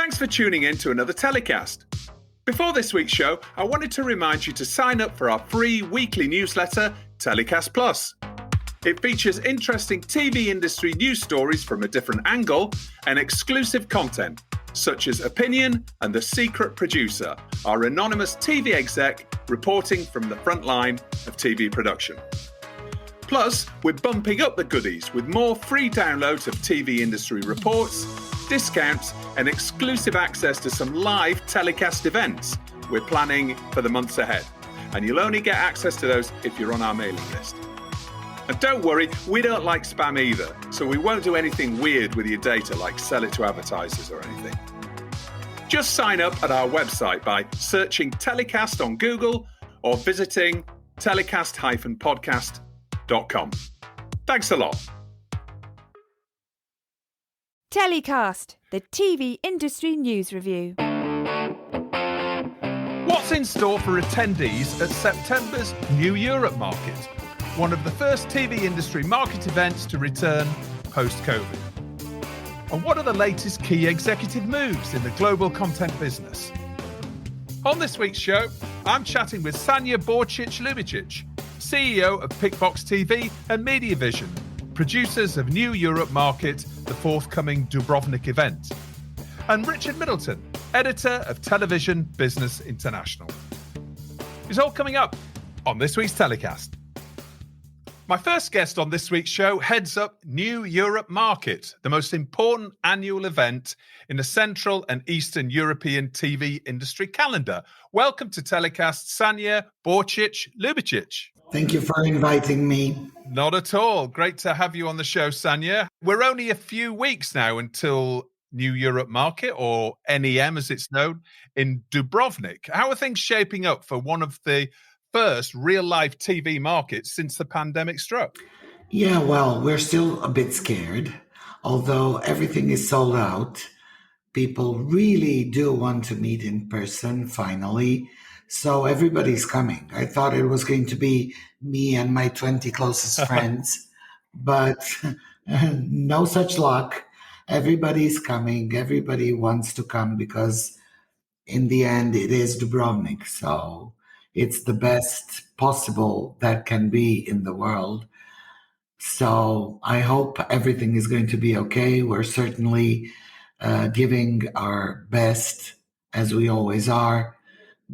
Thanks for tuning in to another TellyCast. Before this week's show, I wanted to remind you to sign up for our free weekly newsletter, TellyCast Plus. It features interesting TV industry news stories from a different angle and exclusive content, such as Opinion and The Secret Producer, our anonymous TV exec reporting from the front line of TV production. Plus, we're bumping up the goodies with more free downloads of TV industry reports, discounts, and exclusive access to some live TellyCast events we're planning for the months ahead. And you'll only get access to those if you're on our mailing list. And don't worry, we don't like spam either, so we won't do anything weird with your data like sell it to advertisers or anything. Just sign up at our website by searching TellyCast on Google or visiting telecast-podcast.com. Thanks a lot. TellyCast, the TV industry news review. What's in store for attendees at September's New Europe Market, one of the first TV industry market events to return post-COVID? And what are the latest key executive moves in the global content business? On this week's show, I'm chatting with Sanja Božić Ljubičić, CEO of Pickbox TV and Mediavision, producers of New Europe Market, the forthcoming Dubrovnik event, and Richard Middleton, editor of Television Business International. It's all coming up on this week's TellyCast. My first guest on this week's show heads up New Europe Market, the most important annual event in the Central and Eastern European TV industry calendar. Welcome to TellyCast, Sanja Božić Ljubičić. Thank you for inviting me. Not at all. Great to have you on the show, Sanja. We're only a few weeks now until New Europe Market, or NEM as it's known, in Dubrovnik. How are things shaping up for one of the first real-life TV markets since the pandemic struck? Yeah, well, we're still a bit scared. Although everything is sold out, people really do want to meet in person, finally. So everybody's coming. I thought it was going to be me and my 20 closest friends, but no such luck. Everybody's coming. Everybody wants to come because in the end, it is Dubrovnik. So it's the best possible that can be in the world. So I hope everything is going to be okay. We're certainly giving our best, as we always are,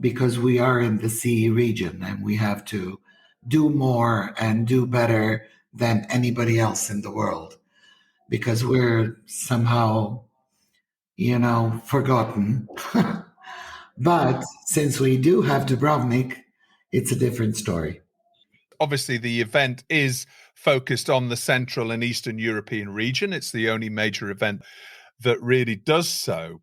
because we are in the CE region and we have to do more and do better than anybody else in the world, because we're somehow, forgotten. But since we do have Dubrovnik, it's a different story. Obviously, the event is focused on the Central and Eastern European region. It's the only major event that really does so.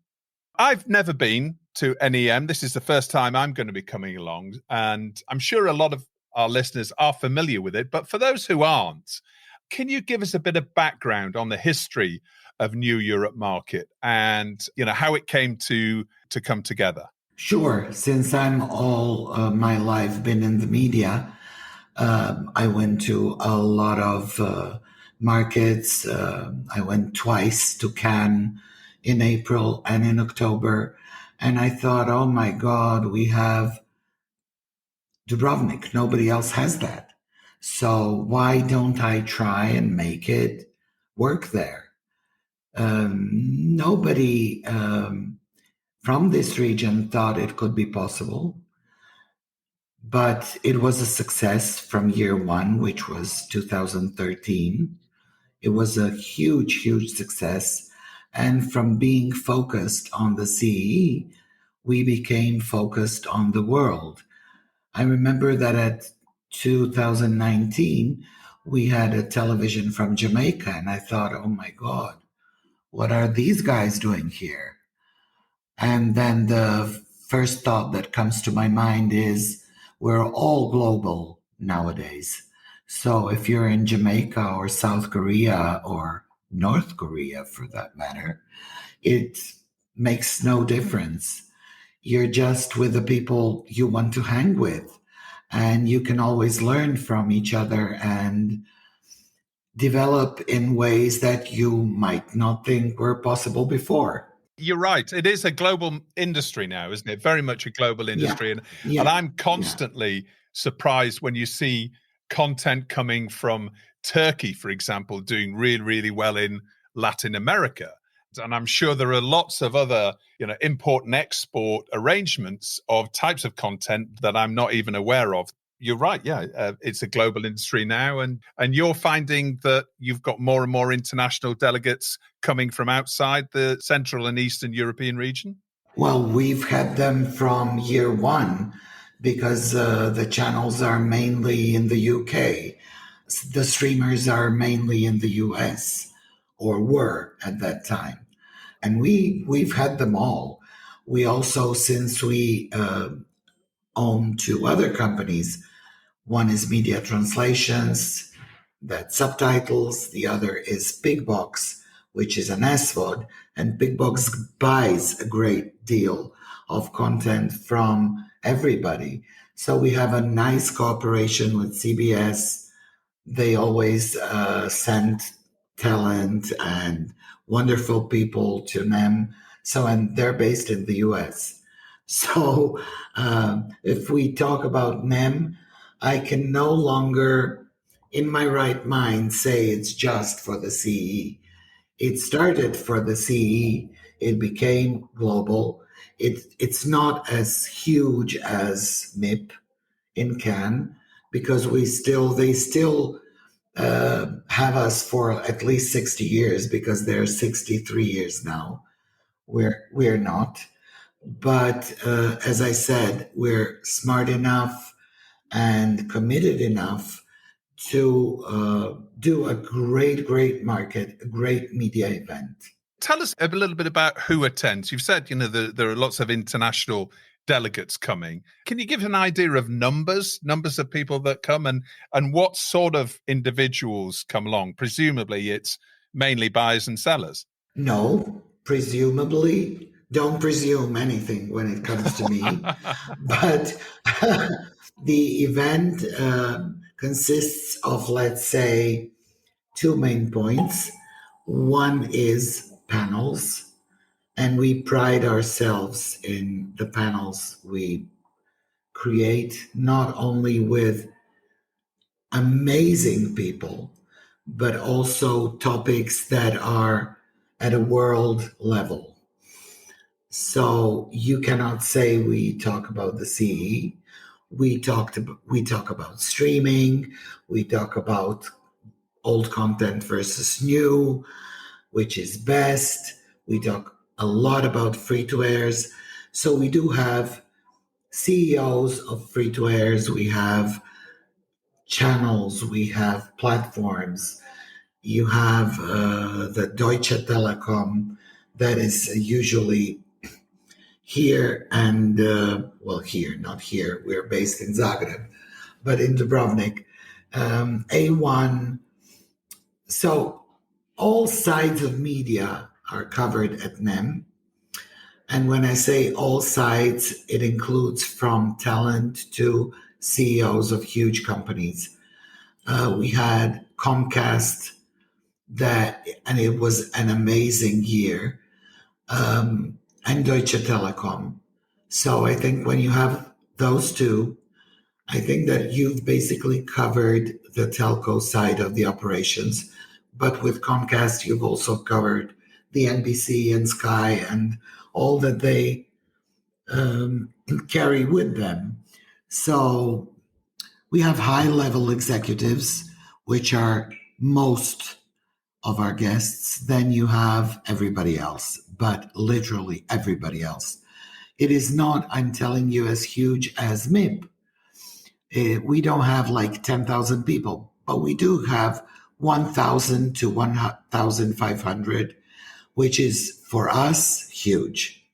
I've never been to NEM. This is the first time I'm going to be coming along, and I'm sure a lot of our listeners are familiar with it. But for those who aren't, can you give us a bit of background on the history of New Europe Market and how it came to come together? Sure. Since I'm all my life been in the media, I went to a lot of markets. I went twice to Cannes in April and in October. And I thought, oh my God, we have Dubrovnik. Nobody else has that. So why don't I try and make it work there? Nobody from this region thought it could be possible. But it was a success from year one, which was 2013. It was a huge, huge success. And from being focused on the CE, we became focused on the world. I remember that at 2019, we had a television from Jamaica, and I thought, oh my God, what are these guys doing here? And then the first thought that comes to my mind is we're all global nowadays. So if you're in Jamaica or South Korea or North Korea, for that matter, it makes no difference. You're just with the people you want to hang with, and you can always learn from each other and develop in ways that you might not think were possible before. You're right. It is a global industry now, isn't it? Very much a global industry. Yeah. And I'm constantly surprised when you see content coming from Turkey, for example, doing really, really well in Latin America. And I'm sure there are lots of other, import and export arrangements of types of content that I'm not even aware of. You're right. Yeah, it's a global industry now. And you're finding that you've got more and more international delegates coming from outside the Central and Eastern European region? Well, we've had them from year one because the channels are mainly in the UK. The streamers are mainly in the US, or were at that time. And we've had them all. We also, since we own two other companies, one is Media Translations, that's subtitles. The other is Pickbox, which is an SVOD. And Pickbox buys a great deal of content from everybody. So we have a nice cooperation with CBS. They always send talent and wonderful people to them. And they're based in the US. So if we talk about NEM, I can no longer, in my right mind, say it's just for the CE. It started for the CE. It became global. It's not as huge as MIP in Cannes because they still have us for at least 60 years because they're 63 years now. We're not. But as I said, we're smart enough and committed enough to do a great market, a great media event. Tell us a little bit about who attends. You've said, there are lots of international delegates coming. Can you give an idea of numbers of people that come and what sort of individuals come along? Presumably it's mainly buyers and sellers. No, presumably. Don't presume anything when it comes to me. But the event consists of, let's say, two main points. One is panels, and we pride ourselves in the panels we create, not only with amazing people, but also topics that are at a world level. So you cannot say we talk about the CE. We talk about streaming. We talk about old content versus new, which is best. We talk a lot about free-to-airs. So we do have CEOs of free-to-airs. We have channels. We have platforms. You have the Deutsche Telekom that is usually here and, not here, we're based in Zagreb, but in Dubrovnik, A1. So all sides of media are covered at NEM. And when I say all sides, it includes from talent to CEOs of huge companies. We had Comcast and it was an amazing year. And Deutsche Telekom. So I think when you have those two, I think that you've basically covered the telco side of the operations. But with Comcast, you've also covered the NBC and Sky and all that they carry with them. So we have high-level executives, which are most of our guests. Then you have everybody else, but literally everybody else. It is not, I'm telling you, as huge as MIP. We don't have like 10,000 people, but we do have 1,000 to 1,500, which is for us huge.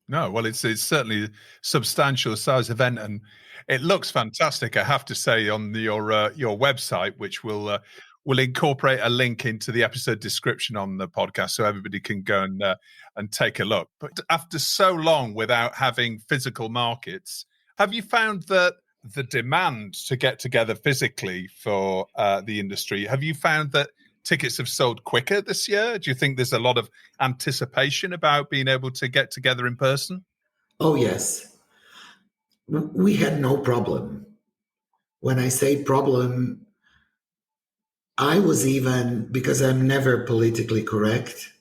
No, well, it's certainly a substantial size event, and it looks fantastic. I have to say, on your website, which will incorporate a link into the episode description on the podcast, so everybody can go and take a look. But after so long without having physical markets, have you found that the demand to get together physically for the industry, have you found that tickets have sold quicker this year? Do you think there's a lot of anticipation about being able to get together in person? Oh, yes. We had no problem. When I say problem, I was even, because I'm never politically correct,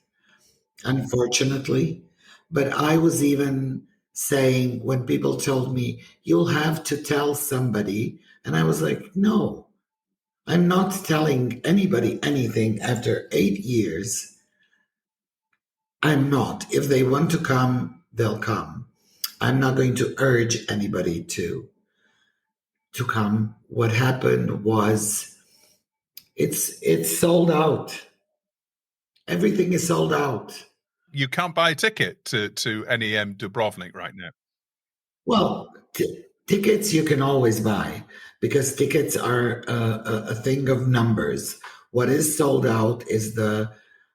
unfortunately, but I was even saying when people told me, you'll have to tell somebody, and I was like, no, I'm not telling anybody anything after 8 years. I'm not. If they want to come, they'll come. I'm not going to urge anybody to come. What happened was it's sold out. Everything is sold out. You can't buy a ticket to NEM Dubrovnik right now. Well, tickets you can always buy because tickets are a thing of numbers. What is sold out is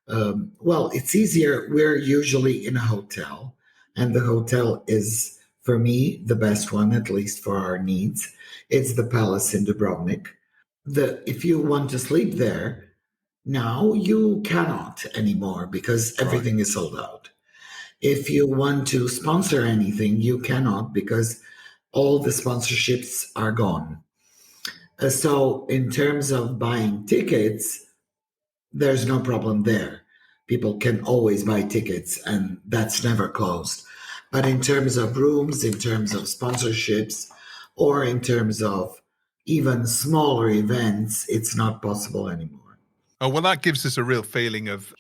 it's easier. We're usually in a hotel, and the hotel is, for me, the best one, at least for our needs. It's the Palace in Dubrovnik. If you want to sleep there, now you cannot anymore because everything is sold out. If you want to sponsor anything, you cannot because all the sponsorships are gone. So in terms of buying tickets, there's no problem there. People can always buy tickets and that's never closed. But in terms of rooms, in terms of sponsorships, or in terms of even smaller events, it's not possible anymore. Oh, well, that gives us a real feeling of,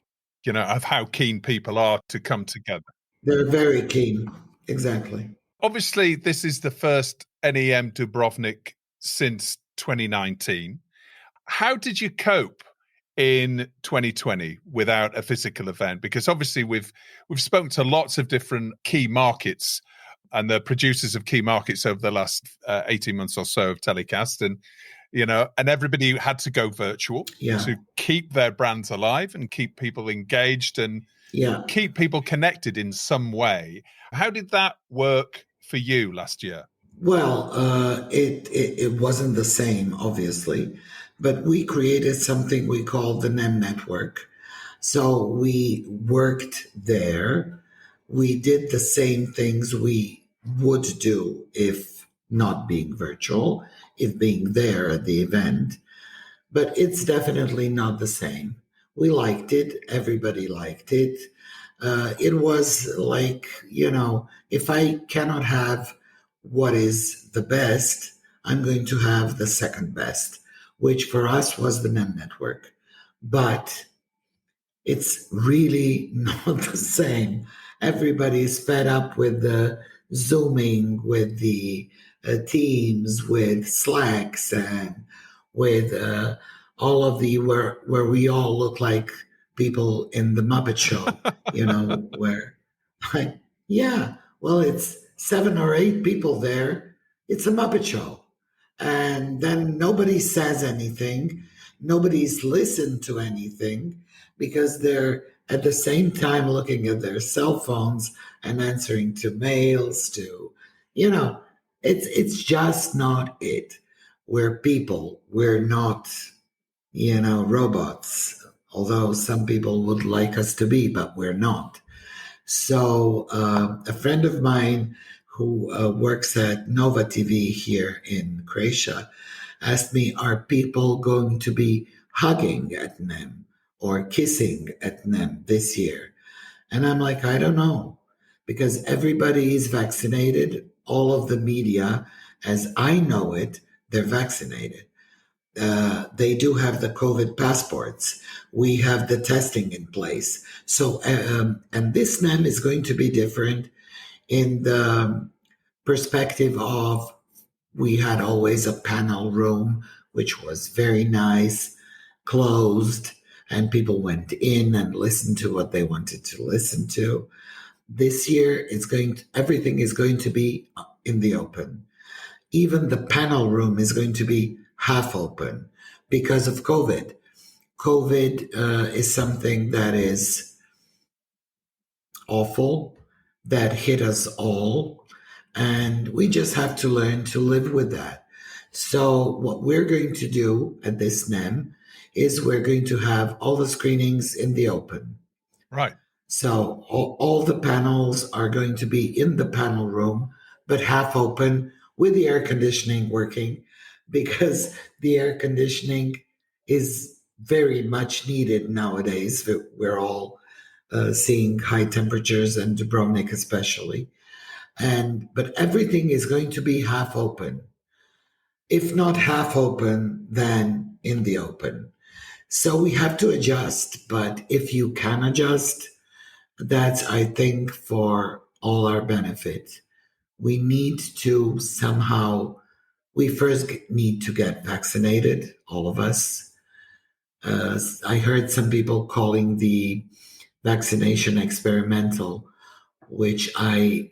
of how keen people are to come together. They're very keen. Exactly. Obviously, this is the first NEM Dubrovnik since 2019. How did you cope in 2020 without a physical event? Because obviously we've spoken to lots of different key markets and the producers of key markets over the last 18 months or so of TellyCast, and everybody had to go virtual to keep their brands alive and keep people engaged and keep people connected in some way. How did that work for you last year? Well, it wasn't the same, obviously, but we created something we call the NEM Network. So we worked there. We did the same things we would do if not being virtual, if being there at the event. But it's definitely not the same. We liked it. Everybody liked it. It was like, if I cannot have what is the best, I'm going to have the second best, which for us was the NEM Network. But it's really not the same. Everybody's fed up with the Zooming, with the Teams, with Slacks, and with all of the where we all look like people in the Muppet Show, where it's 7 or 8 people there. It's a Muppet Show. And then nobody says anything. Nobody's listened to anything because they're at the same time looking at their cell phones and answering to mails it's just not it. We're people. We're not, robots, although some people would like us to be, but we're not. So a friend of mine who works at Nova TV here in Croatia asked me, are people going to be hugging at NEM or kissing at NEM this year? And I'm like, I don't know, because everybody is vaccinated. All of the media, as I know it, they're vaccinated. They do have the COVID passports. We have the testing in place. So, and this NEM is going to be different in the perspective of we had always a panel room, which was very nice, closed, and people went in and listened to what they wanted to listen to. This year, everything is going to be in the open. Even the panel room is going to be half open because of COVID. COVID is something that is awful, that hit us all, and we just have to learn to live with that. So what we're going to do at this NEM is we're going to have all the screenings in the open. Right. So all the panels are going to be in the panel room, but half open with the air conditioning working, because the air conditioning is very much needed nowadays. We're all seeing high temperatures, and Dubrovnik especially. But everything is going to be half open. If not half open, then in the open. So we have to adjust, but if you can adjust, that's, I think, for all our benefit. We need to somehow, we first need to get vaccinated, all of us. I heard some people calling the vaccination experimental, which I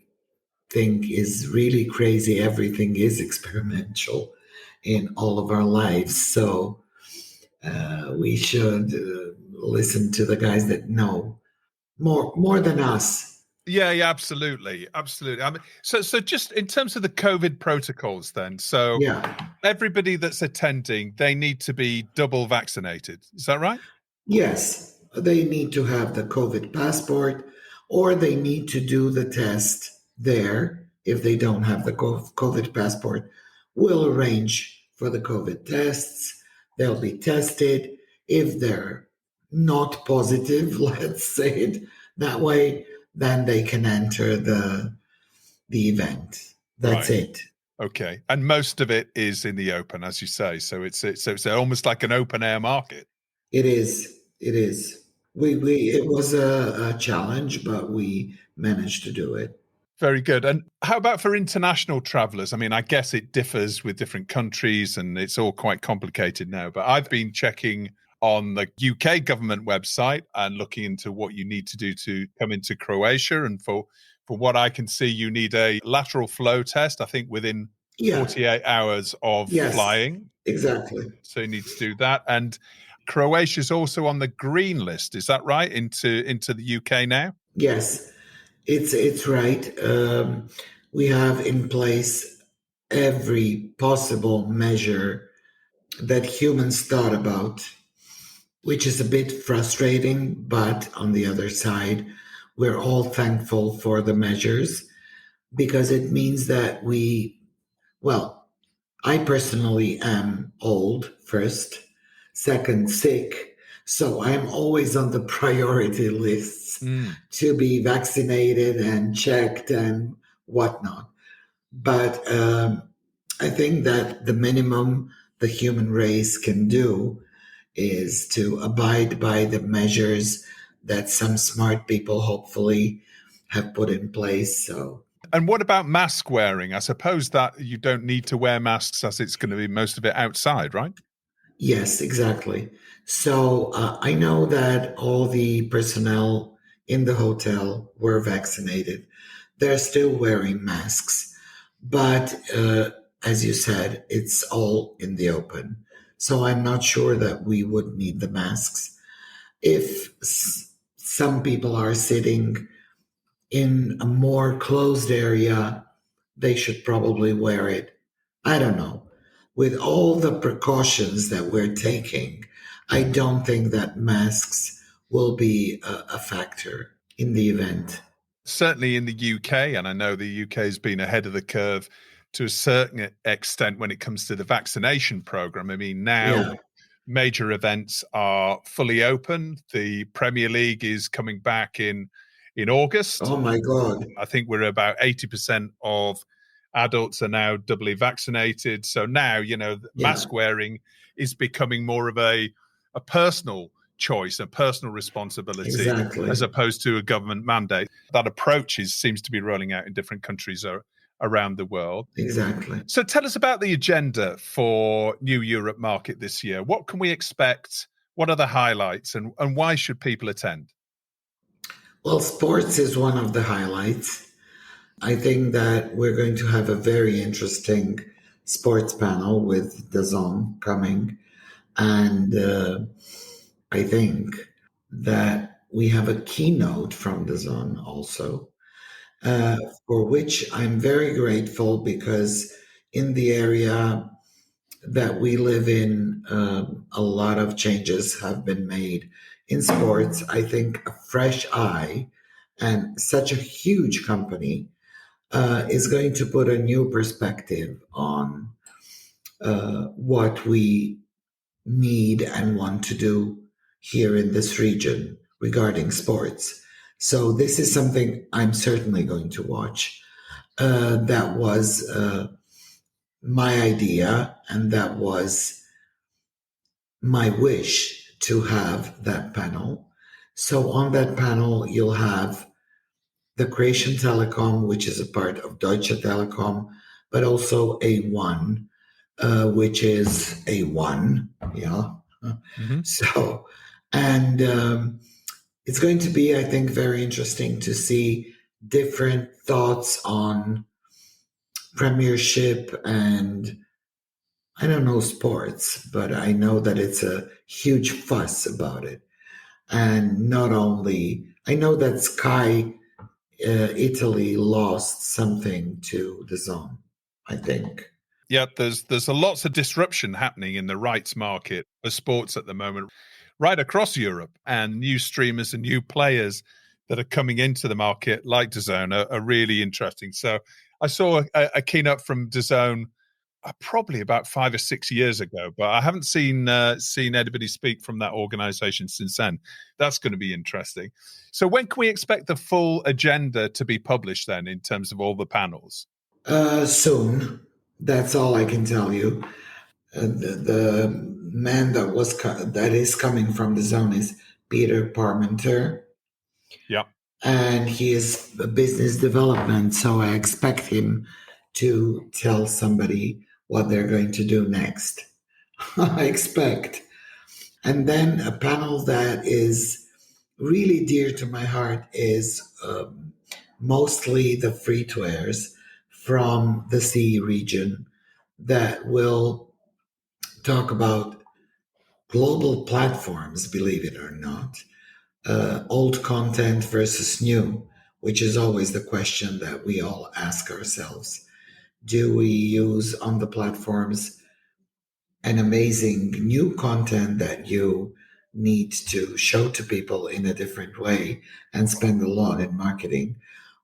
think is really crazy. Everything is experimental in all of our lives. So we should listen to the guys that know more than us. Yeah, absolutely. I mean, so just in terms of the COVID protocols then, so everybody that's attending, they need to be double vaccinated. Is that right? Yes, they need to have the COVID passport, or they need to do the test there. If they don't have the COVID passport, we'll arrange for the COVID tests. They'll be tested. If they're not positive, let's say it that way, then they can enter the event. That's right. It. Okay, and most of it is in the open, as you say. So it's almost like an open air market. It is. It was a challenge, but we managed to do it. Very good. And how about for international travelers? I mean, I guess it differs with different countries, and it's all quite complicated now. But I've been checking on the UK government website and looking into what you need to do to come into Croatia. And for what I can see, you need a lateral flow test, I think, within 48 hours of flying. Exactly. So you need to do that. And Croatia is also on the green list. Is that right? Into the UK now? Yes, it's right. We have in place every possible measure that humans thought about, which is a bit frustrating, but on the other side, we're all thankful for the measures, because it means that I personally am old, first, second, sick. So I'm always on the priority lists to be vaccinated and checked and whatnot. But I think that the minimum the human race can do is to abide by the measures that some smart people hopefully have put in place. So. And what about mask wearing? I suppose that you don't need to wear masks, as it's going to be most of it outside, right? Yes, exactly. So I know that all the personnel in the hotel were vaccinated. They're still wearing masks. But as you said, it's all in the open. So I'm not sure that we would need the masks. If some people are sitting in a more closed area, they should probably wear it. I don't know. With all the precautions that we're taking, I don't think that masks will be a factor in the event. Certainly in the UK, and I know the UK has been ahead of the curve to a certain extent when it comes to the vaccination program. I mean, now major events are fully open. The Premier League is coming back in August. Oh my God. I think we're about 80% of adults are now doubly vaccinated. So now, mask wearing is becoming more of a personal choice, a personal responsibility, as opposed to a government mandate. That approach seems to be rolling out in different countries around the world. Exactly. So tell us about the agenda for New Europe Market this year. What can we expect? What are the highlights, and why should people attend? Well, sports is one of the highlights. I think that we're going to have a very interesting sports panel with DAZN coming. And I think that we have a keynote from DAZN also, for which I'm very grateful, because in the area that we live in, a lot of changes have been made in sports. I think a fresh eye and such a huge company is going to put a new perspective on what we need and want to do here in this region regarding sports. So this is something I'm certainly going to watch. That was my idea, and that was my wish to have that panel. So on that panel, you'll have the Croatian Telecom, which is a part of Deutsche Telekom, but also A1, which is A1, yeah. Mm-hmm. So, and it's going to be, I think, very interesting to see different thoughts on Premiership and, I don't know, sports, but I know that it's a huge fuss about it. And not only, I know that Sky Italy lost something to the zone, I think. Yeah, there's lots of disruption happening in the rights market for sports at the moment, right across Europe, and new streamers and new players that are coming into the market, like DAZN, are really interesting. So I saw a keynote from DAZN probably about 5 or 6 years ago, but I haven't seen anybody speak from that organization since then. That's going to be interesting. So when can we expect the full agenda to be published then, in terms of all the panels? Soon. That's all I can tell you. The man that is coming from DAZN is Peter Parmenter. Yeah. And he is a business development, so I expect him to tell somebody what they're going to do next. I expect. And then a panel that is really dear to my heart is mostly the free-to-airs from the CE region that will talk about global platforms, believe it or not, old content versus new, which is always the question that we all ask ourselves. Do we use on the platforms an amazing new content that you need to show to people in a different way and spend a lot in marketing?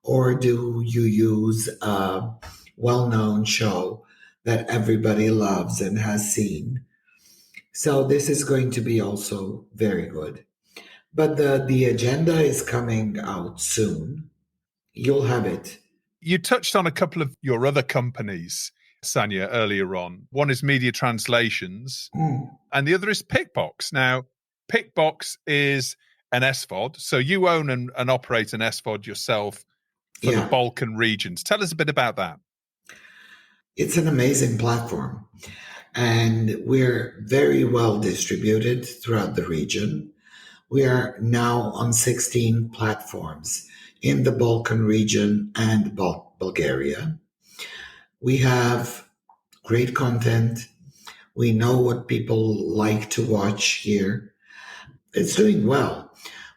Or do you use a well-known show that everybody loves and has seen? So this is going to be also very good. But the agenda is coming out soon. You'll have it. You touched on a couple of your other companies, Sanya, earlier on. One is Media Translations, and the other is Pickbox. Now, Pickbox is an SVOD, so you own and operate an SVOD yourself for the Balkan regions. Tell us a bit about that. It's an amazing platform, and we're very well distributed throughout the region. We are now on 16 platforms in the Balkan region and Bulgaria. We have great content. We know what people like to watch here. It's doing well.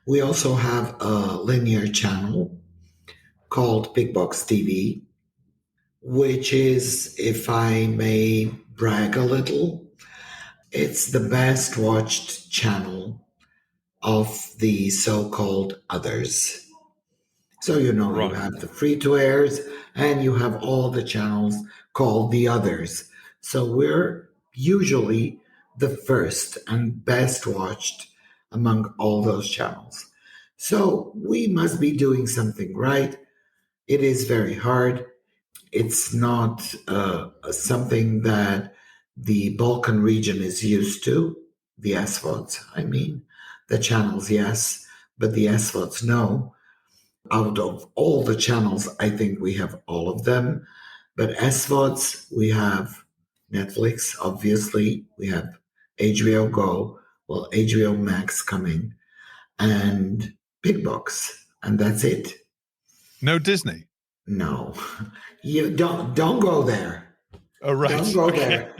We also have a linear channel called Pickbox TV, which is, if I may brag a little, it's the best watched channel of the so-called others. So, you have the free-to-airs and you have all the channels called the others. So we're usually the first and best watched among all those channels. So we must be doing something right. It is very hard. It's not something that the Balkan region is used to, the SVODs, I mean. The channels, yes, but the SVODs, no. Out of all the channels, I think we have all of them. But SVODs, we have Netflix, obviously. We have HBO Go, HBO Max coming, and Pickbox, and that's it. No Disney? No. You don't go there. Oh, right. Don't go there.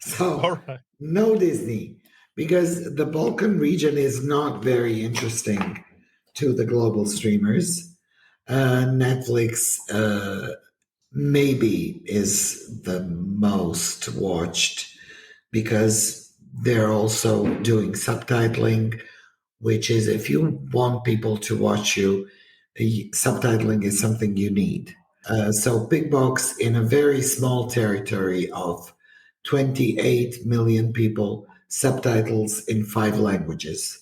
So, no Disney, because the Balkan region is not very interesting to the global streamers. Netflix maybe is the most watched because they're also doing subtitling, which is, if you want people to watch you, subtitling is something you need. So Pickbox, in a very small territory of 28 million people, subtitles in 5 languages.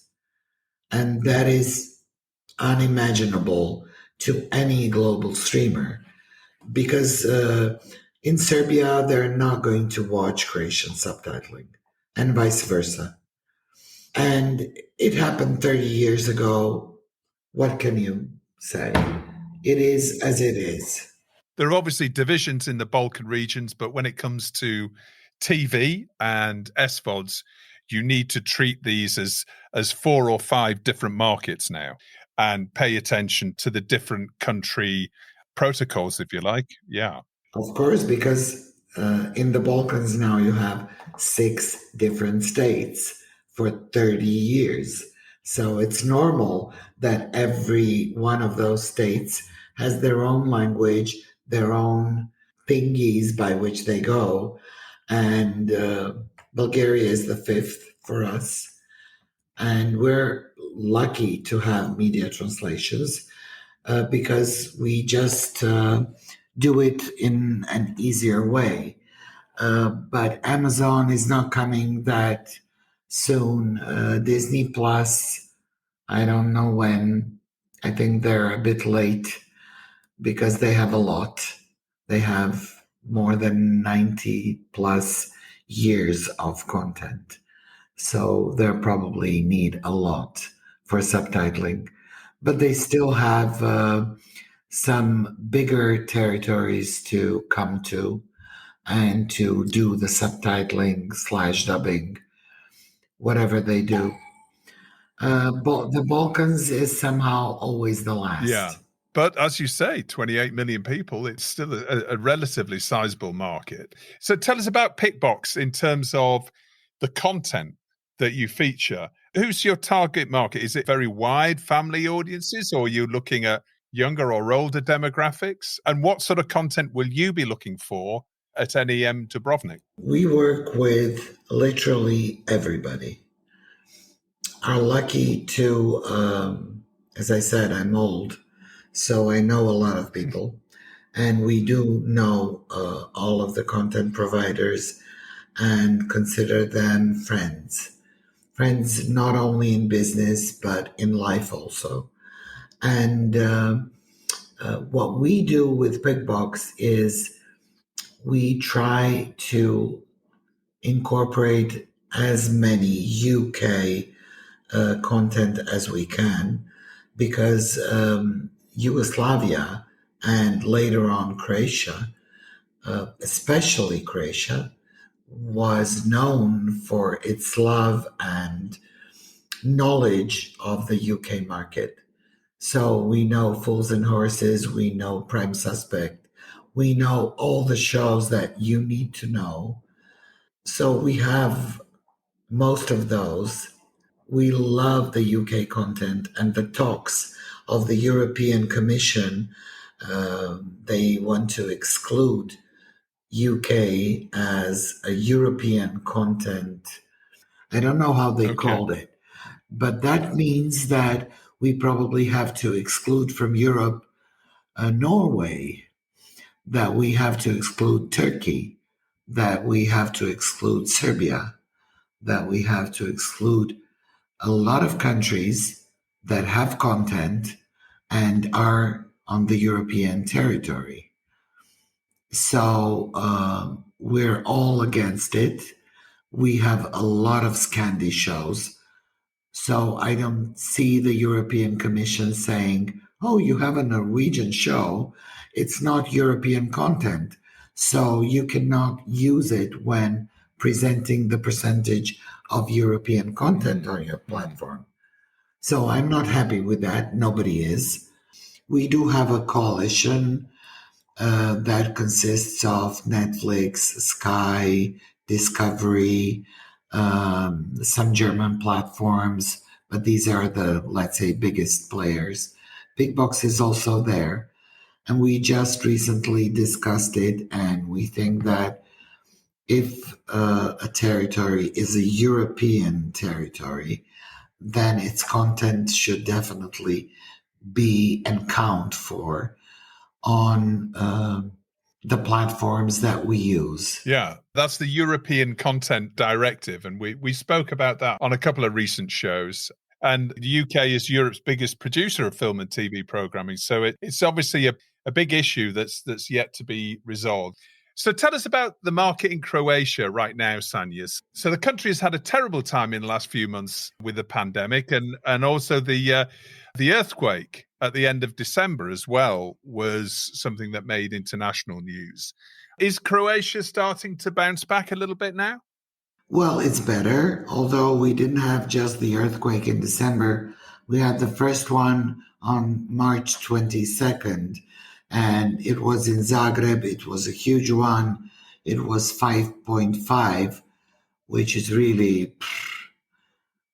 And that is unimaginable to any global streamer, because in Serbia, they're not going to watch Croatian subtitling, and vice versa. And it happened 30 years ago. What can you say? It is as it is. There are obviously divisions in the Balkan regions, but when it comes to TV and SVODs, you need to treat these as 4 or 5 different markets now and pay attention to the different country protocols, if you like. Yeah. Of course, because in the Balkans now you have 6 different states for 30 years. So it's normal that every one of those states has their own language, their own thingies by which they go. And Bulgaria is the 5th for us. And we're lucky to have media translations because we just do it in an easier way. But Amazon is not coming that soon. Disney Plus, I don't know when. I think they're a bit late because they have a lot. They have more than 90 plus years of content. So they probably need a lot for subtitling. But they still have some bigger territories to come to and to do the subtitling / dubbing, whatever they do. The Balkans is somehow always the last. Yeah. But as you say, 28 million people, it's still a relatively sizable market. So tell us about Pickbox in terms of the content that you feature. Who's your target market? Is it very wide family audiences, or are you looking at younger or older demographics? And what sort of content will you be looking for at NEM Dubrovnik? We work with literally everybody. Are lucky to, as I said, I'm old, so I know a lot of people. And we do know all of the content providers and consider them friends. Friends not only in business, but in life also. And what we do with Pickbox is we try to incorporate as many UK content as we can, because Yugoslavia and later on Croatia, especially Croatia, was known for its love and knowledge of the UK market. So we know Fools and Horses, we know Prime Suspect, we know all the shows that you need to know. So we have most of those. We love the UK content and the talks of the European Commission. They want to exclude UK as a European content. I don't know how they called it, but that means that we probably have to exclude from Europe Norway, that we have to exclude Turkey, that we have to exclude Serbia, that we have to exclude a lot of countries that have content and are on the European territory. So we're all against it. We have a lot of Scandi shows. So I don't see the European Commission saying, oh, you have a Norwegian show. It's not European content. So you cannot use it when presenting the percentage of European content on your platform. So I'm not happy with that. Nobody is. We do have a coalition that consists of Netflix, Sky, Discovery, some German platforms, but these are the, let's say, biggest players. Pickbox is also there, and we just recently discussed it, and we think that if a territory is a European territory, then its content should definitely be and count for on the platforms that we use. Yeah, that's the European Content Directive. And we spoke about that on a couple of recent shows. And the UK is Europe's biggest producer of film and TV programming. So it's obviously a big issue that's yet to be resolved. So tell us about the market in Croatia right now, Sanya. So the country has had a terrible time in the last few months with the pandemic, and also the earthquake at the end of December as well was something that made international news. Is Croatia starting to bounce back a little bit now? Well, it's better, although we didn't have just the earthquake in December. We had the first one on March 22nd, and it was in Zagreb. It was a huge one. It was 5.5, which is really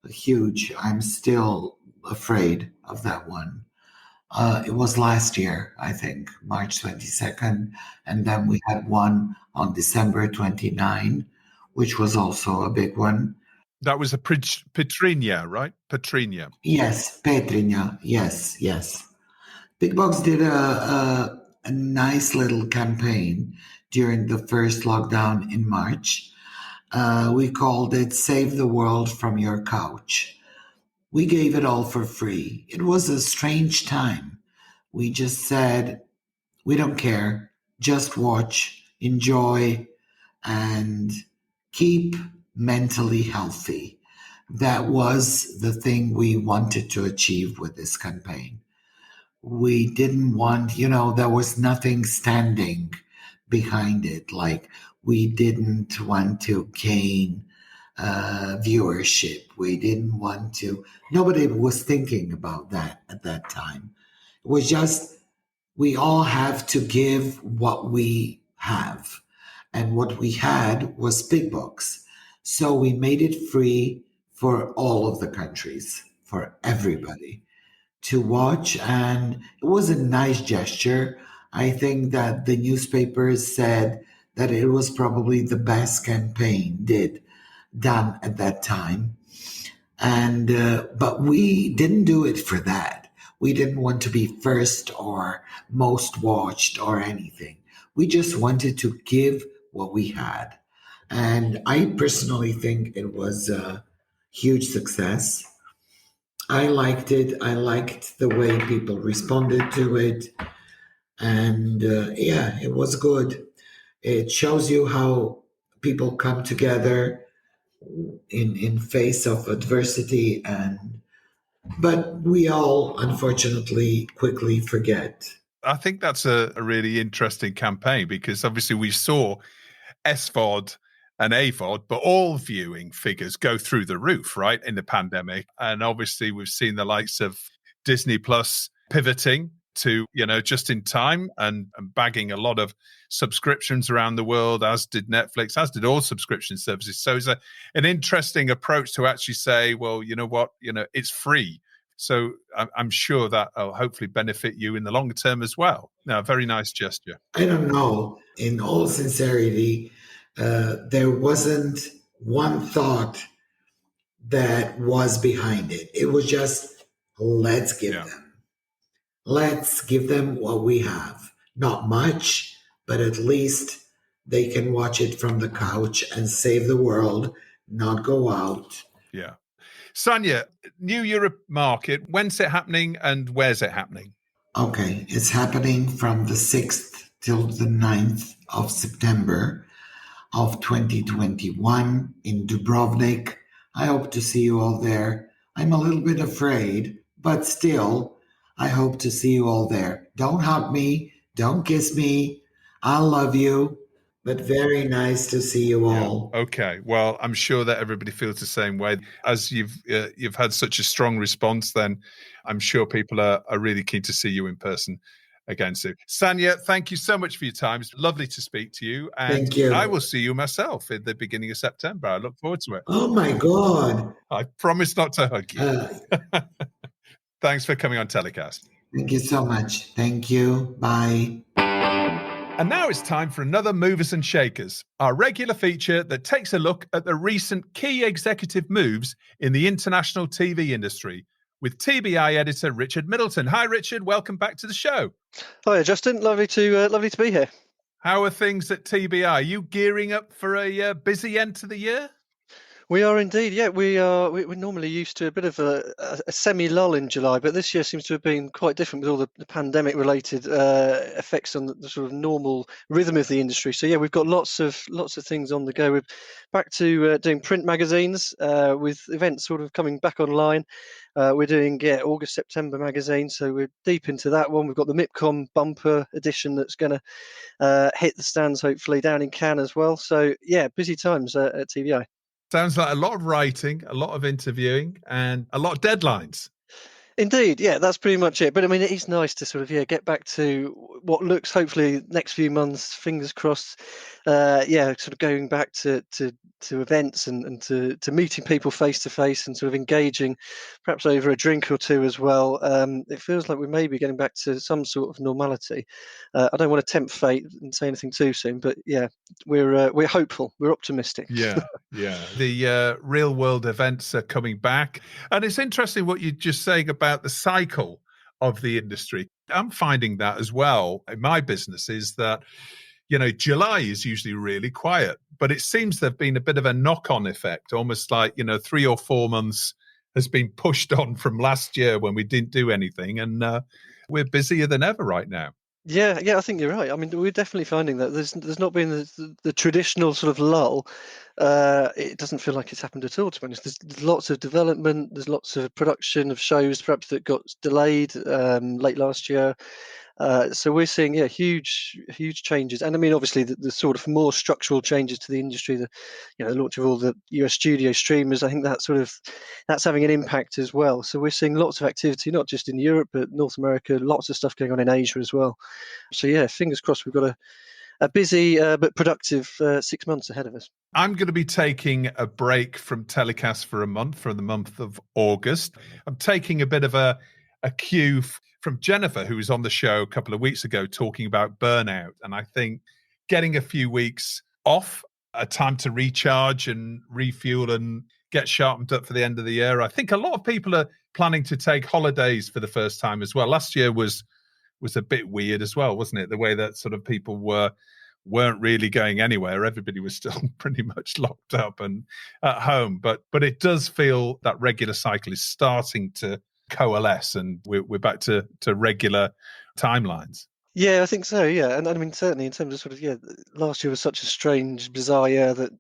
huge. I'm still afraid of that one. It was last year, I think, March 22nd, and then we had one on December 29, which was also a big one. That was a Petrinja, right? Petrinja. Yes, Petrinja. Yes. Pickbox did a nice little campaign during the first lockdown in March. We called it Save the World from Your Couch. We gave it all for free. It was a strange time. We just said, we don't care. Just watch, enjoy, and keep mentally healthy. That was the thing we wanted to achieve with this campaign. We didn't want, there was nothing standing behind it. Like, we didn't want to gain viewership. We didn't want to, nobody was thinking about that at that time. It was just, we all have to give what we have. And what we had was Pickbox. So we made it free for all of the countries, for everybody to watch. And it was a nice gesture. I think that the newspapers said that it was probably the best campaign done at that time. And but we didn't do it for that. We didn't want to be first or most watched or anything. We just wanted to give what we had. And I personally think it was a huge success. I liked it. I liked the way people responded to it. And it was good. It shows you how people come together in face of adversity, but we all unfortunately quickly forget. I think that's a really interesting campaign, because obviously we saw SVOD and AVOD, but all viewing figures go through the roof, right, in the pandemic. And obviously we've seen the likes of Disney Plus pivoting to, just in time and bagging a lot of subscriptions around the world, as did Netflix, as did all subscription services. So it's an interesting approach to actually say, well, you know what, it's free. So I'm sure that will hopefully benefit you in the longer term as well. Now, very nice gesture. I don't know. In all sincerity, there wasn't one thought that was behind it. It was just, let's give them what we have. Not much, but at least they can watch it from the couch and save the world, not go out. Yeah. Sanya, new Europe Market, when's it happening and where's it happening? Okay, it's happening from the 6th till the 9th of September of 2021 in Dubrovnik. I hope to see you all there. I'm a little bit afraid, but still, I hope to see you all there. Don't hug me, don't kiss me. I love you. But very nice to see you all. Yeah. Okay. Well, I'm sure that everybody feels the same way. As you've had such a strong response, then I'm sure people are really keen to see you in person again soon. Sanya, thank you so much for your time. It's lovely to speak to you. And thank you. I will see you myself at the beginning of September. I look forward to it. Oh, my God. I promise not to hug you. Thanks for coming on TellyCast. Thank you so much. Thank you. Bye. And now it's time for another Movers and Shakers, our regular feature that takes a look at the recent key executive moves in the international TV industry with TBI editor Richard Middleton. Hi, Richard. Welcome back to the show. Hi, Justin. Lovely to be here. How are things at TBI? Are you gearing up for a busy end to the year? We are indeed, yeah. We're normally used to a bit of a semi-lull in July, but this year seems to have been quite different with all the pandemic-related effects on the sort of normal rhythm of the industry. So yeah, we've got lots of things on the go. We're back to doing print magazines with events sort of coming back online. We're doing August, September magazine, so we're deep into that one. We've got the MIPCOM bumper edition that's going to hit the stands hopefully down in Cannes as well. So yeah, busy times at TBI. Sounds like a lot of writing, a lot of interviewing, and a lot of deadlines. Indeed, yeah, that's pretty much it. But I mean, it is nice to sort of get back to what looks hopefully next few months, fingers crossed. Sort of going back to events and to meeting people face to face and sort of engaging, perhaps over a drink or two as well. It feels like we may be getting back to some sort of normality. I don't want to tempt fate and say anything too soon, but yeah, we're hopeful, we're optimistic. Yeah. The real world events are coming back, and it's interesting what you're just saying about the cycle of the industry. I'm finding that as well in my business is that, July is usually really quiet, but it seems there've been a bit of a knock-on effect, almost like, 3 or 4 months has been pushed on from last year when we didn't do anything. And we're busier than ever right now. Yeah, I think you're right. I mean, we're definitely finding that there's not been the traditional sort of lull. It doesn't feel like it's happened at all, to be honest. There's lots of development. There's lots of production of shows, perhaps that got delayed late last year. So we're seeing, huge changes. And I mean, obviously, the sort of more structural changes to the industry, the launch of all the US studio streamers, I think that's having an impact as well. So we're seeing lots of activity, not just in Europe, but North America, lots of stuff going on in Asia as well. So yeah, fingers crossed, we've got a busy but productive 6 months ahead of us. I'm going to be taking a break from TellyCast for the month of August. I'm taking a bit of a cue from Jennifer, who was on the show a couple of weeks ago talking about burnout. And I think getting a few weeks off, a time to recharge and refuel and get sharpened up for the end of the year. I think a lot of people are planning to take holidays for the first time as well. Last year was a bit weird as well, wasn't it? The way that sort of people weren't really going anywhere. Everybody was still pretty much locked up and at home. But it does feel that regular cycle is starting to coalesce and we're back to regular timelines. Yeah, I think so. Yeah, and I mean certainly in terms of sort of last year was such a strange, bizarre year that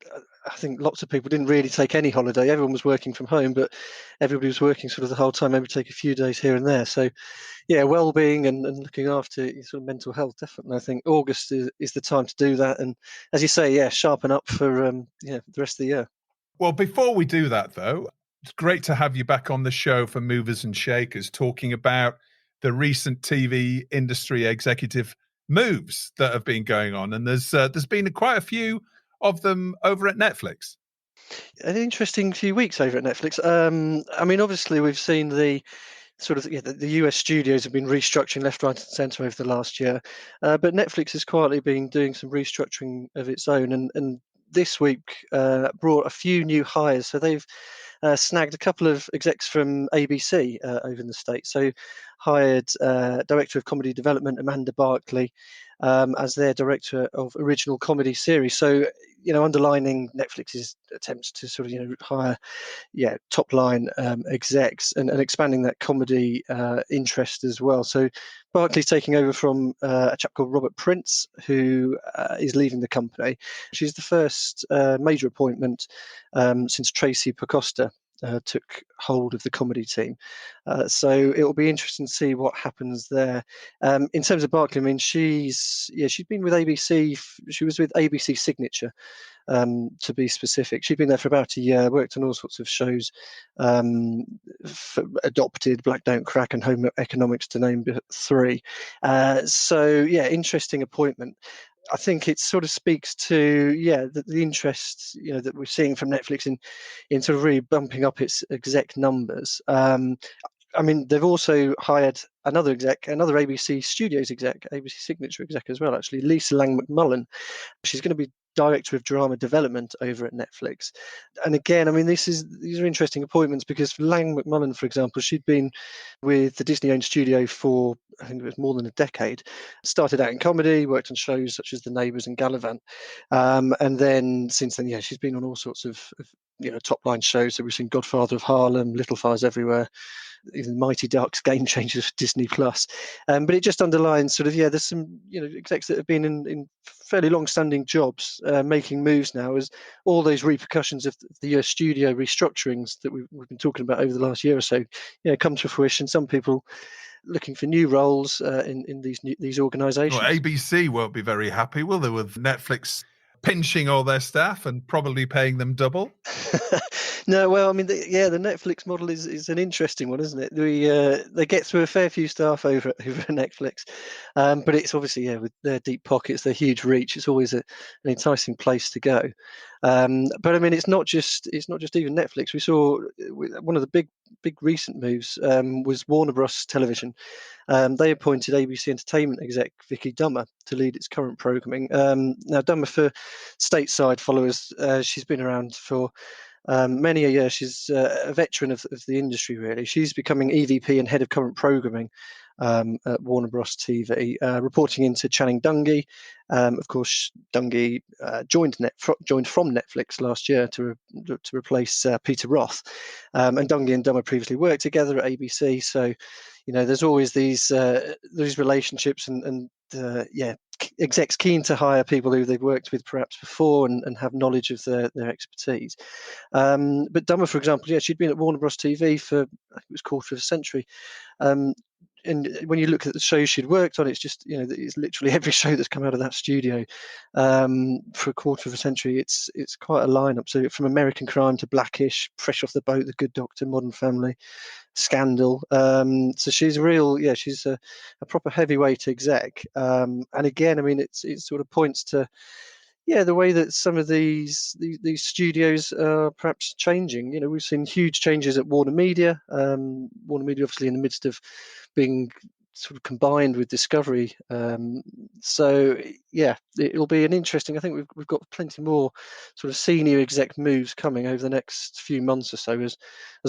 I think lots of people didn't really take any holiday. Everyone was working from home, but everybody was working sort of the whole time. Maybe take a few days here and there. So yeah, well-being and looking after your sort of mental health, definitely. I think August is the time to do that. And as you say, sharpen up for the rest of the year. Well, before we do that though, it's great to have you back on the show for Movers and Shakers, talking about the recent TV industry executive moves that have been going on. And there's been quite a few of them over at Netflix. An interesting few weeks over at Netflix. I mean, obviously, we've seen the sort of the US studios have been restructuring left, right, and centre over the last year, but Netflix has quietly been doing some restructuring of its own, and this week brought a few new hires. So they've snagged a couple of execs from ABC over in the States. So hired Director of Comedy Development Amanda Barkley as their Director of Original Comedy Series. So, underlining Netflix's attempts to sort of, hire, top line execs and expanding that comedy interest as well. So Barkley's taking over from a chap called Robert Prince, who is leaving the company. She's the first major appointment since Tracy Pacosta took hold of the comedy team. So it will be interesting to see what happens there. In terms of Barkley, I mean, she's been with ABC. She was with ABC Signature, to be specific. She'd been there for about a year, worked on all sorts of shows, Adopted, Black Don't Crack, and Home Economics, to name 3. So interesting appointment. I think it sort of speaks to the interest that we're seeing from Netflix in sort of really bumping up its exec numbers. I mean, they've also hired another ABC Studios exec, ABC Signature exec as well, actually, Lisa Lang McMullen. She's going to be Director of Drama Development over at Netflix. And again, I mean, these are interesting appointments because Lang McMullen, for example, she'd been with the Disney-owned studio for, I think it was more than a decade. Started out in comedy, worked on shows such as The Neighbours and Gallivant. And then since then, she's been on all sorts of top-line shows. So we've seen Godfather of Harlem, Little Fires Everywhere, even Mighty Ducks, Game Changers for Disney Plus. But it just underlines there's some execs that have been in fairly long-standing jobs making moves now, as all those repercussions of the US studio restructurings that we've been talking about over the last year or so come to fruition. Some people looking for new roles in these organisations. Well, ABC won't be very happy, will they, with Netflix pinching all their staff and probably paying them double? No, well, I mean, the Netflix model is an interesting one, isn't it? They get through a fair few staff over at Netflix, but it's obviously with their deep pockets, their huge reach, it's always an enticing place to go. But I mean, it's not just even Netflix. We saw one of the big recent moves was Warner Bros. Television. They appointed ABC Entertainment exec Vicky Dummer to lead its current programming. Now, Dummer, for stateside followers, she's been around for many a year. She's a veteran of the industry, really. She's becoming EVP and head of current programming at Warner Bros. TV, reporting into Channing Dungey. Of course, Dungey joined from Netflix last year to replace Peter Roth. And Dungey and Dummer previously worked together at ABC, so there's always these relationships and execs keen to hire people who they've worked with perhaps before and have knowledge of their expertise. But Dummer, for example, she'd been at Warner Bros. TV for, I think it was quarter of a century. And when you look at the shows she'd worked on, it's just, it's literally every show that's come out of that studio for a quarter of a century. It's quite a lineup. So from American Crime to Blackish, Fresh Off the Boat, The Good Doctor, Modern Family, Scandal. So she's she's a proper heavyweight exec. And again, I mean, it sort of points to the way that some of these studios are perhaps changing. We've seen huge changes at Warner Media. Warner Media, obviously, in the midst of being sort of combined with Discovery. So it'll be an interesting. I think we've got plenty more sort of senior exec moves coming over the next few months or so, as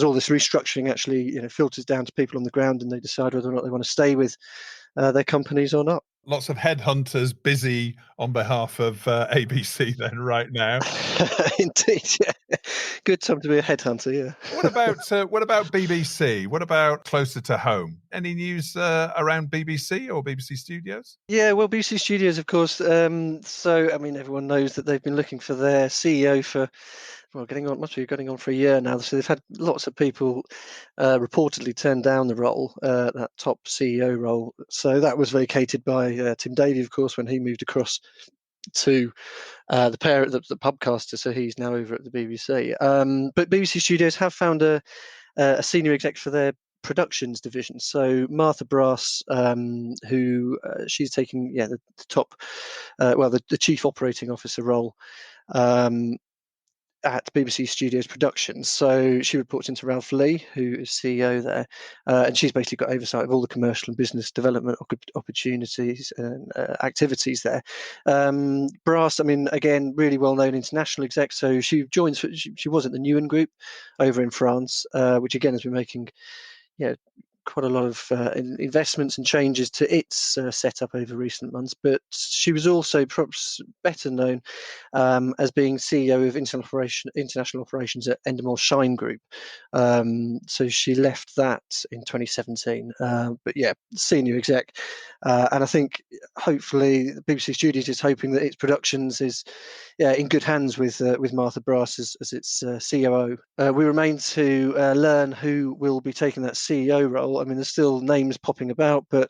all this restructuring actually filters down to people on the ground, and they decide whether or not they want to stay with their companies or not. Lots of headhunters busy on behalf of ABC then right now. Indeed, yeah. Good time to be a headhunter, yeah. What about BBC? What about closer to home? Any news around BBC or BBC Studios? Yeah, well, BBC Studios, of course. So, I mean, everyone knows that they've been looking for their CEO for must be getting on for a year now. So they've had lots of people reportedly turn down the role, that top CEO role. So that was vacated by Tim Davie, of course, when he moved across to the pubcaster. So he's now over at the BBC. But BBC Studios have found a senior exec for their productions division. So Martha Brass, who she's taking the top, the chief operating officer role at BBC Studios Productions. So she reports into Ralph Lee, who is CEO there, and she's basically got oversight of all the commercial and business development opportunities and activities there. Brass, I mean, again, really well-known international exec. So she was at the Newen Group over in France, which again has been making quite a lot of investments and changes to its setup over recent months. But she was also perhaps better known as being CEO of international operations at Endemol Shine Group. So she left that in 2017. But senior exec. And I think hopefully the BBC Studios is hoping that its productions is in good hands with Martha Brass as its COO. We remain to learn who will be taking that CEO role. I mean, there's still names popping about, but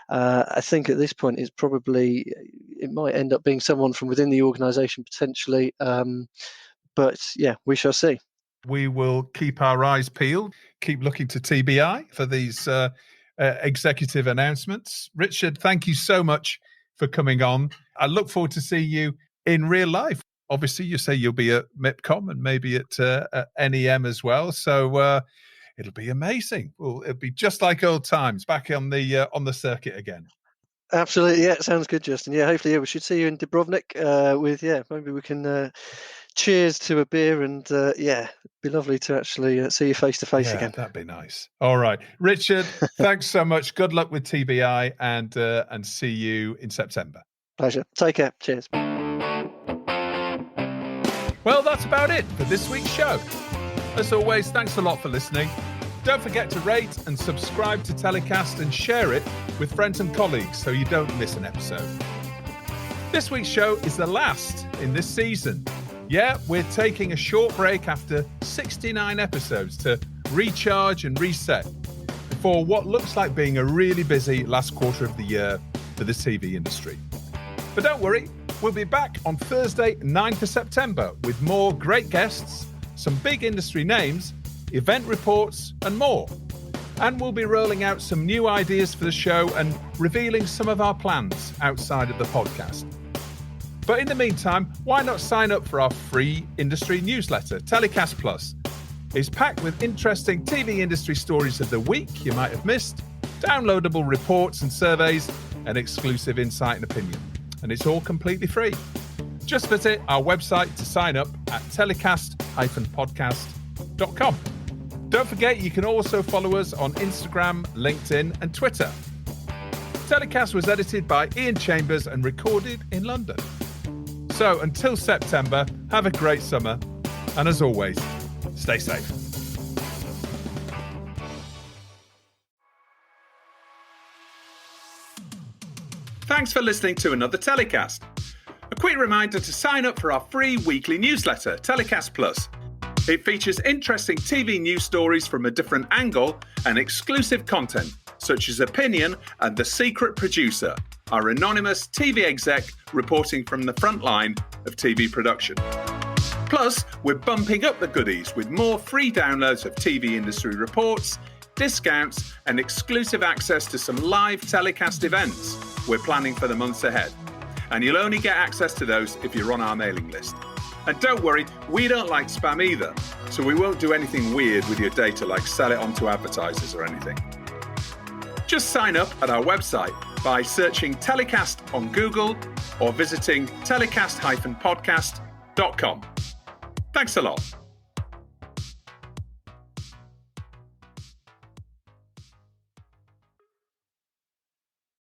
I think at this point it might end up being someone from within the organisation potentially. But we shall see. We will keep our eyes peeled, keep looking to TBI for these executive announcements. Richard, thank you so much for coming on. I look forward to seeing you in real life. Obviously, you say you'll be at MIPCOM and maybe at NEM as well. So it'll be amazing. Well, it'll be just like old times, back on the circuit again. Absolutely, yeah, sounds good, Justin. Yeah, hopefully, we should see you in Dubrovnik. Maybe we can cheers to a beer, and it'd be lovely to actually see you face to face again. That'd be nice. All right, Richard, thanks so much. Good luck with TBI, and see you in September. Pleasure. Take care. Cheers. Well, that's about it for this week's show. As always, thanks a lot for listening. Don't forget to rate and subscribe to TellyCast and share it with friends and colleagues so you don't miss an episode. This week's show is the last in this season. Yeah, we're taking a short break after 69 episodes to recharge and reset before what looks like being a really busy last quarter of the year for the TV industry. But don't worry, we'll be back on Thursday, 9th of September with more great guests, some big industry names, event reports and more. And we'll be rolling out some new ideas for the show and revealing some of our plans outside of the podcast. But in the meantime, why not sign up for our free industry newsletter, TellyCast Plus? It's packed with interesting TV industry stories of the week you might have missed, downloadable reports and surveys, and exclusive insight and opinion. And it's all completely free. Just visit our website to sign up at telecast-podcast.com. Don't forget, you can also follow us on Instagram, LinkedIn, and Twitter. TellyCast was edited by Ian Chambers and recorded in London. So until September, have a great summer. And as always, stay safe. Thanks for listening to another TellyCast. A quick reminder to sign up for our free weekly newsletter, TellyCast Plus. It features interesting TV news stories from a different angle and exclusive content, such as Opinion and The Secret Producer, our anonymous TV exec reporting from the front line of TV production. Plus, we're bumping up the goodies with more free downloads of TV industry reports, discounts, and exclusive access to some live TellyCast events we're planning for the months ahead. And you'll only get access to those if you're on our mailing list. And don't worry, we don't like spam either, so we won't do anything weird with your data like sell it on to advertisers or anything. Just sign up at our website by searching TellyCast on Google or visiting telecast-podcast.com. Thanks a lot.